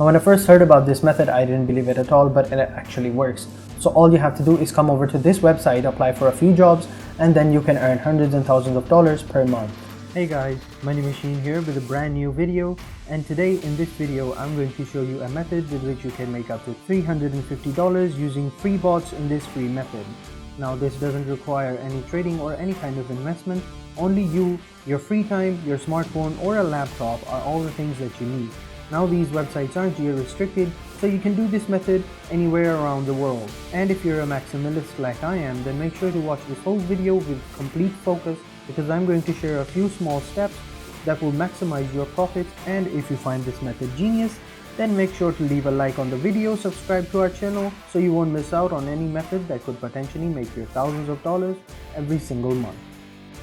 Now, when I first heard about this method, I didn't believe it at all, but it actually works. So all you have to do is come over to this website, apply for a few jobs, and then you can earn hundreds and thousands of dollars per month. Hey guys, Money Machine here with a brand new video, and today in this video I'm going to show you a method with which you can make up to $350 using free bots in this free method. Now this doesn't require any trading or any kind of investment. Only you, your free time, your smartphone or a laptop are all the things that you need. Now these websites aren't geo-restricted, so you can do this method anywhere around the world. And if you're a maximalist like I am, then make sure to watch this whole video with complete focus, because I'm going to share a few small steps that will maximize your profits. And if you find this method genius, then make sure to leave a like on the video, subscribe to our channel so you won't miss out on any method that could potentially make you thousands of dollars every single month.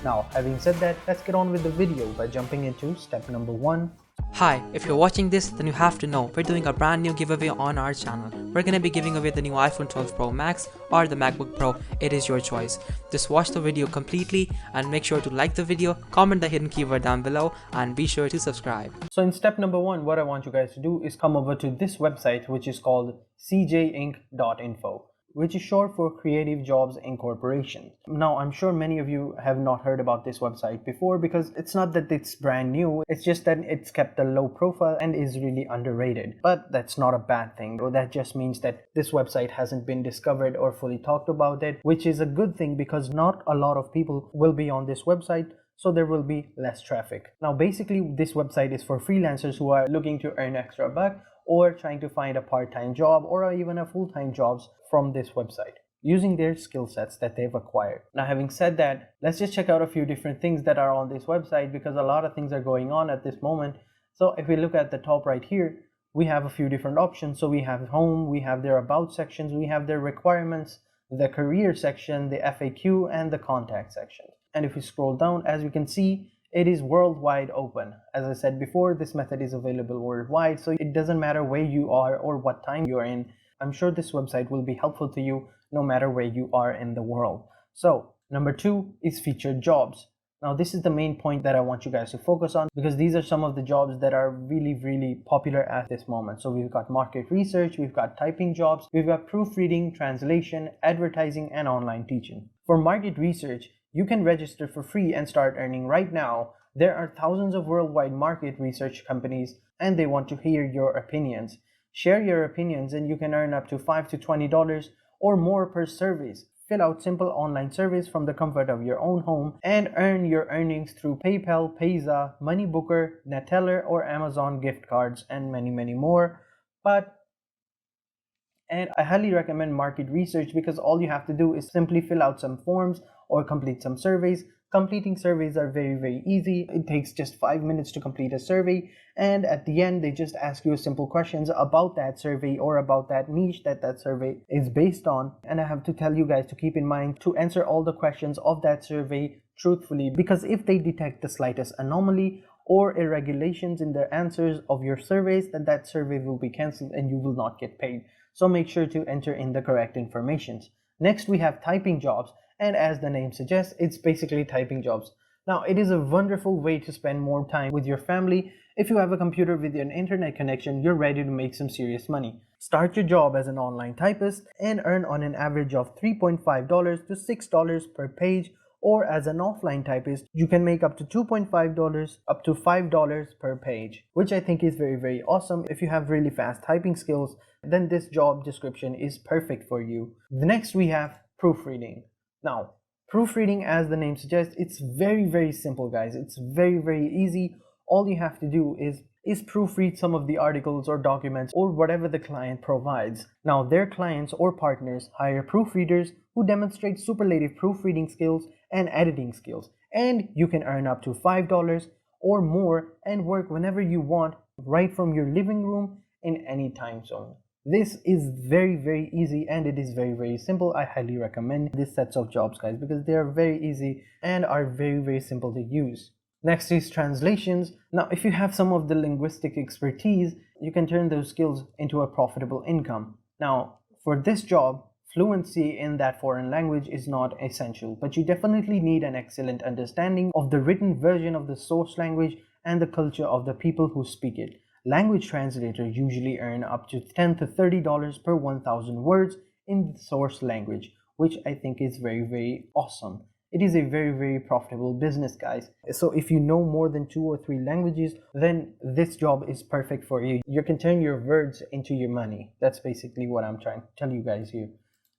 Now, having said that, let's get on with the video by jumping into step number 1. Hi, if you're watching this, then you have to know we're doing a brand new giveaway on our channel. We're gonna be giving away the new iPhone 12 Pro Max or the MacBook Pro. It is your choice. Just watch the video completely and make sure to like the video, comment the hidden keyword down below, and be sure to subscribe. So in step number 1, what I want you guys to do is come over to this website, which is called cjinc.info, which is short for Creative Jobs Incorporation. Now, I'm sure many of you have not heard about this website before, because it's not that it's brand new, it's just that it's kept a low profile and is really underrated. But that's not a bad thing. That just means that this website hasn't been discovered or fully talked about it, which is a good thing because not a lot of people will be on this website, so there will be less traffic. Now, basically, this website is for freelancers who are looking to earn extra buck or trying to find a part-time job or even a full-time jobs from this website using their skill sets that they've acquired. Now, having said that, let's just check out a few different things that are on this website, because a lot of things are going on at this moment. So if we look at the top right here, we have a few different options. So we have home, we have their about sections, we have their requirements, the career section, the FAQ, and the contact section. And if we scroll down, as you can see, it is worldwide open. As I said before, this method is available worldwide, so it doesn't matter where you are or what time you're in. I'm sure this website will be helpful to you no matter where you are in the world. So number 2 is featured jobs. Now this is the main point that I want you guys to focus on, because these are some of the jobs that are really popular at this moment. So we've got market research, we've got typing jobs, we've got proofreading, translation, advertising, and online teaching. For market research, you can register for free and start earning right now. There are thousands of worldwide market research companies, and they want to hear your opinions. Share your opinions and you can earn up to $5 to $20 or more per surveys. Fill out simple online surveys from the comfort of your own home and earn your earnings through PayPal, Payza, Moneybooker, Neteller, or Amazon gift cards, and many more. And I highly recommend market research, because all you have to do is simply fill out some forms or complete some surveys. Completing surveys are very easy. It takes just 5 minutes to complete a survey, and at the end they just ask you simple questions about that survey or about that niche that survey is based on. And I have to tell you guys to keep in mind to answer all the questions of that survey truthfully, because if they detect the slightest anomaly or irregularities in the answers of your surveys, then that survey will be cancelled and you will not get paid. So make sure to enter in the correct information. Next, we have typing jobs, and as the name suggests, it's basically typing jobs. Now, it is a wonderful way to spend more time with your family. If you have a computer with an internet connection, you're ready to make some serious money. Start your job as an online typist and earn on an average of $3.5 to $6 per page, or as an offline typist, you can make up to $2.5 up to $5 per page, which I think is very awesome. If you have really fast typing skills, then this job description is perfect for you. The next we have proofreading. Now, proofreading, as the name suggests, it's very simple, guys. It's very easy. All you have to do is proofread some of the articles or documents or whatever the client provides. Now, their clients or partners hire proofreaders who demonstrate superlative proofreading skills and editing skills, and you can earn up to $5 or more and work whenever you want, right from your living room in any time zone. This is very easy, and it is very simple. I highly recommend this sets of jobs, guys, because they are very easy and are very simple to use. Next is translations. Now, if you have some of the linguistic expertise, you can turn those skills into a profitable income. Now, for this job, fluency in that foreign language is not essential, but you definitely need an excellent understanding of the written version of the source language and the culture of the people who speak it. Language translators usually earn up to $10 to $30 per 1,000 words in the source language, which I think is very, very awesome. It is a very, very profitable business, guys. So if you know more than 2 or 3 languages, then this job is perfect for you. You can turn your words into your money. That's basically what I'm trying to tell you guys here.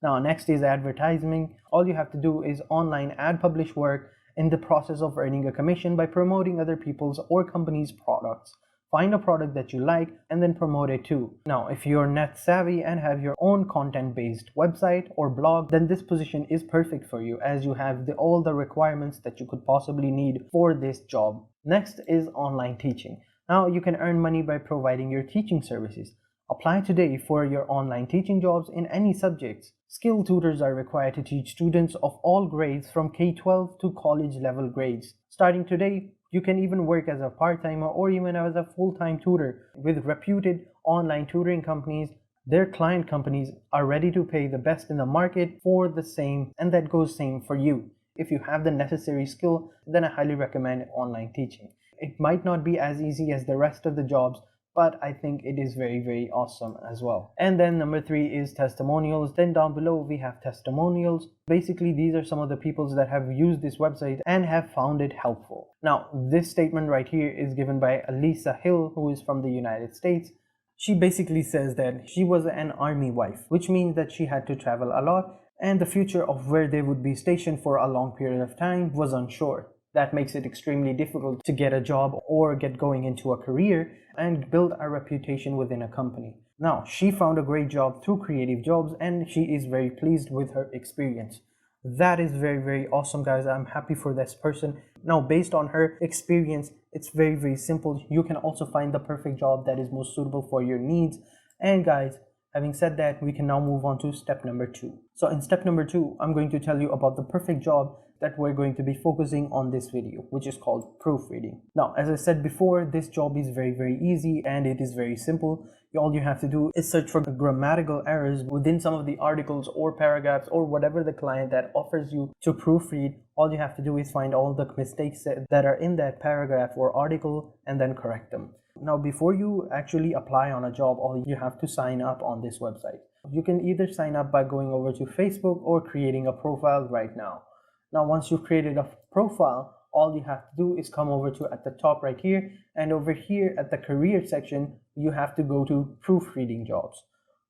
Now, next is advertising. All you have to do is online ad publish work in the process of earning a commission by promoting other people's or companies' products. Find a product that you like and then promote it too. Now, if you're net savvy and have your own content-based website or blog, then this position is perfect for you, as you have all the requirements that you could possibly need for this job. Next is online teaching. Now, you can earn money by providing your teaching services. Apply today for your online teaching jobs in any subjects. Skilled tutors are required to teach students of all grades from K-12 to college level grades. Starting today, you can even work as a part-timer or even as a full-time tutor with reputed online tutoring companies. Their client companies are ready to pay the best in the market for the same, and that goes same for you. If you have the necessary skill, then I highly recommend online teaching. It might not be as easy as the rest of the jobs, but I think it is very, very awesome as well. And then number 3 is testimonials. Then down below we have testimonials. Basically, these are some of the people that have used this website and have found it helpful. Now, this statement right here is given by Elisa Hill, who is from the United States. She basically says that she was an army wife, which means that she had to travel a lot, and the future of where they would be stationed for a long period of time was unsure. That makes it extremely difficult to get a job or get going into a career and build a reputation within a company. Now, she found a great job through Creative Jobs and she is very pleased with her experience. That is very, very awesome, guys. I'm happy for this person. Now, based on her experience, it's very, very simple. You can also find the perfect job that is most suitable for your needs. And guys, having said that, we can now move on to step number 2. So in step number 2, I'm going to tell you about the perfect job that we're going to be focusing on this video, which is called proofreading. Now, as I said before, this job is very, very easy and it is very simple. All you have to do is search for grammatical errors within some of the articles or paragraphs or whatever the client that offers you to proofread. All you have to do is find all the mistakes that are in that paragraph or article and then correct them. Now, before you actually apply on a job, all you have to sign up on this website. You can either sign up by going over to Facebook or creating a profile right now. Now, once you've created a profile, all you have to do is come over to at the top right here, and over here at the career section, you have to go to proofreading jobs.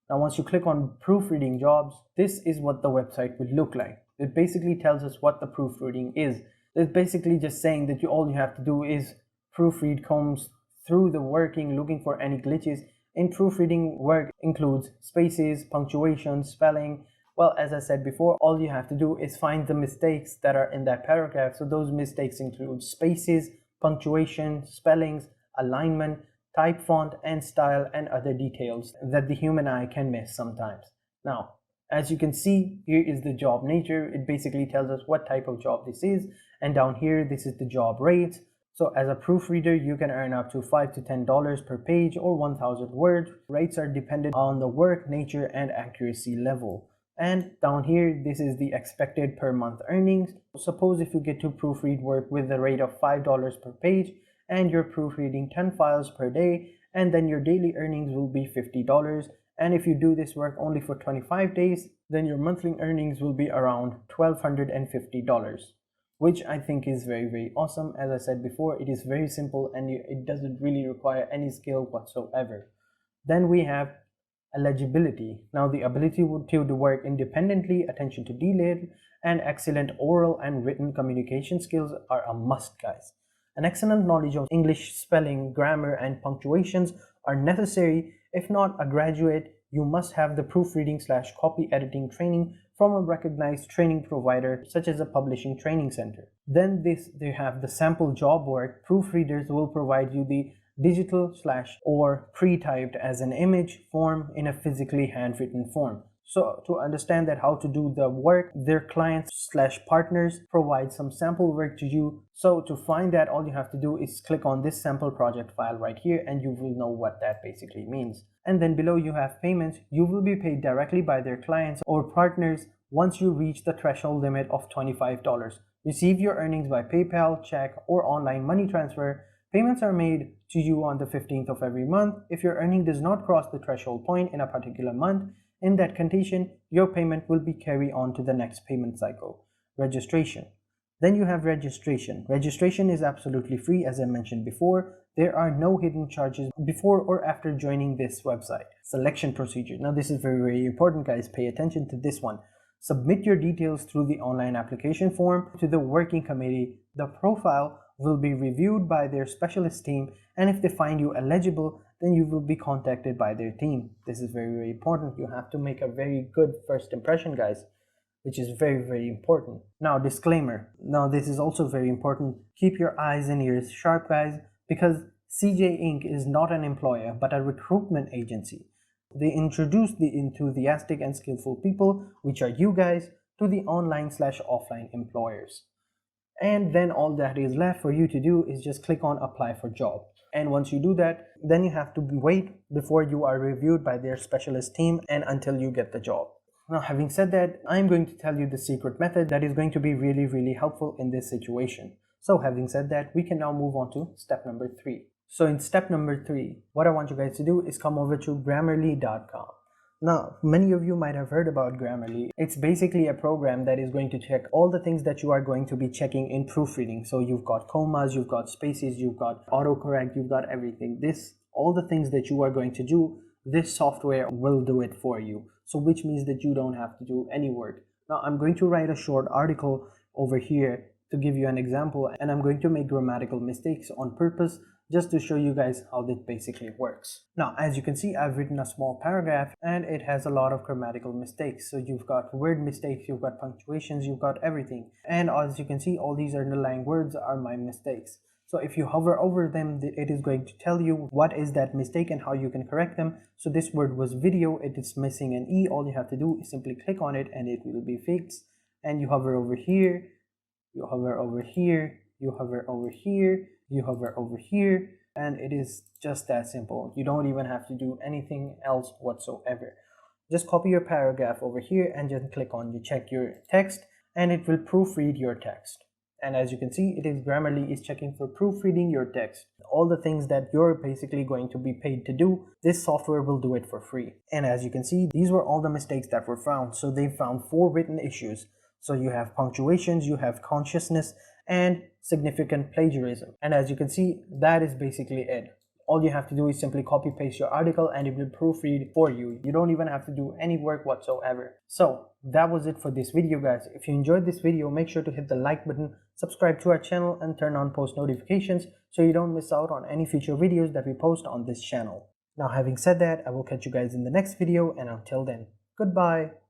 Now, once you click on proofreading jobs, this is what the website would look like. It basically tells us what the proofreading is. It's basically just saying that all you have to do is proofread, combs through the working, looking for any glitches. In proofreading, work includes spaces, punctuation, spelling. Well, as I said before, all you have to do is find the mistakes that are in that paragraph. So those mistakes include spaces, punctuation, spellings, alignment, type font and style, and other details that the human eye can miss sometimes. Now, as you can see, here is the job nature. It basically tells us what type of job this is. And down here, this is the job rates. So as a proofreader, you can earn up to $5 to $10 per page or 1,000 words. Rates are dependent on the work nature and accuracy level. And down here, this is the expected per month earnings. Suppose if you get to proofread work with the rate of $5 per page and you're proofreading 10 files per day, and then your daily earnings will be $50. And if you do this work only for 25 days, then your monthly earnings will be around $1,250, which I think is very, very awesome. As I said before, it is very simple and it doesn't really require any skill whatsoever. Then we have eligibility. Now, the ability to work independently, attention to detail, and excellent oral and written communication skills are a must, guys. An excellent knowledge of English spelling, grammar, and punctuations are necessary. If not a graduate, you must have the proofreading/copy editing training from a recognized training provider such as a publishing training center. Then they have the sample job work. Proofreaders will provide you the digital or pre-typed as an image form in a physically handwritten form. So to understand that how to do the work, their clients/partners provide some sample work to you. So to find that, all you have to do is click on this sample project file right here and you will know what that basically means. And then below you have payments. You will be paid directly by their clients or partners once you reach the threshold limit of $25. Receive your earnings by PayPal, check, or online money transfer. Payments are made to you on the 15th of every month. If your earning does not cross the threshold point in a particular month, in that condition, your payment will be carried on to the next payment cycle. Registration. Then you have registration. Registration is absolutely free, as I mentioned before. There are no hidden charges before or after joining this website. Selection procedure. Now this is very, very important, guys. Pay attention to this one. Submit your details through the online application form to the working committee. The profile will be reviewed by their specialist team, and if they find you eligible, then you will be contacted by their team. This is very, very important. You have to make a very good first impression, guys, which is very, very important. Now, disclaimer. Now, this is also very important. Keep your eyes and ears sharp, guys, because CJ Inc. is not an employer, but a recruitment agency. They introduce the enthusiastic and skillful people, which are you guys, to the online/offline employers. And then all that is left for you to do is just click on apply for job. And once you do that, then you have to wait before you are reviewed by their specialist team and until you get the job. Now, having said that, I'm going to tell you the secret method that is going to be really, really helpful in this situation. So having said that, we can now move on to step number 3. So in step number 3, what I want you guys to do is come over to Grammarly.com. Now, many of you might have heard about Grammarly. It's basically a program that is going to check all the things that you are going to be checking in proofreading. So you've got commas, you've got spaces, you've got autocorrect, you've got everything. All the things that you are going to do, this software will do it for you. So which means that you don't have to do any work. Now, I'm going to write a short article over here to give you an example, and I'm going to make grammatical mistakes on purpose just to show you guys how this basically works. Now, as you can see, I've written a small paragraph and it has a lot of grammatical mistakes. So you've got word mistakes, you've got punctuations, you've got everything. And as you can see, all these underlying words are my mistakes. So if you hover over them, it is going to tell you what is that mistake and how you can correct them. So this word was video, it is missing an E. All you have to do is simply click on it and it will be fixed. And you hover over here, you hover over here, you hover over here, you hover over here, and it is just that simple. You don't even have to do anything else whatsoever. Just copy your paragraph over here and just click on you check your text, and it will proofread your text. And as you can see, it is Grammarly is checking for proofreading your text. All the things that you're basically going to be paid to do, this software will do it for free. And as you can see, these were all the mistakes that were found. So they found 4 written issues. So you have punctuations, you have consciousness, and significant plagiarism. And as you can see, that is basically it. All you have to do is simply copy paste your article and it will proofread for you. You don't even have to do any work whatsoever. So that was it for this video, guys. If you enjoyed this video, make sure to hit the like button, subscribe to our channel, and turn on post notifications so you don't miss out on any future videos that we post on this channel. Now, having said that, I will catch you guys in the next video, and until then, goodbye.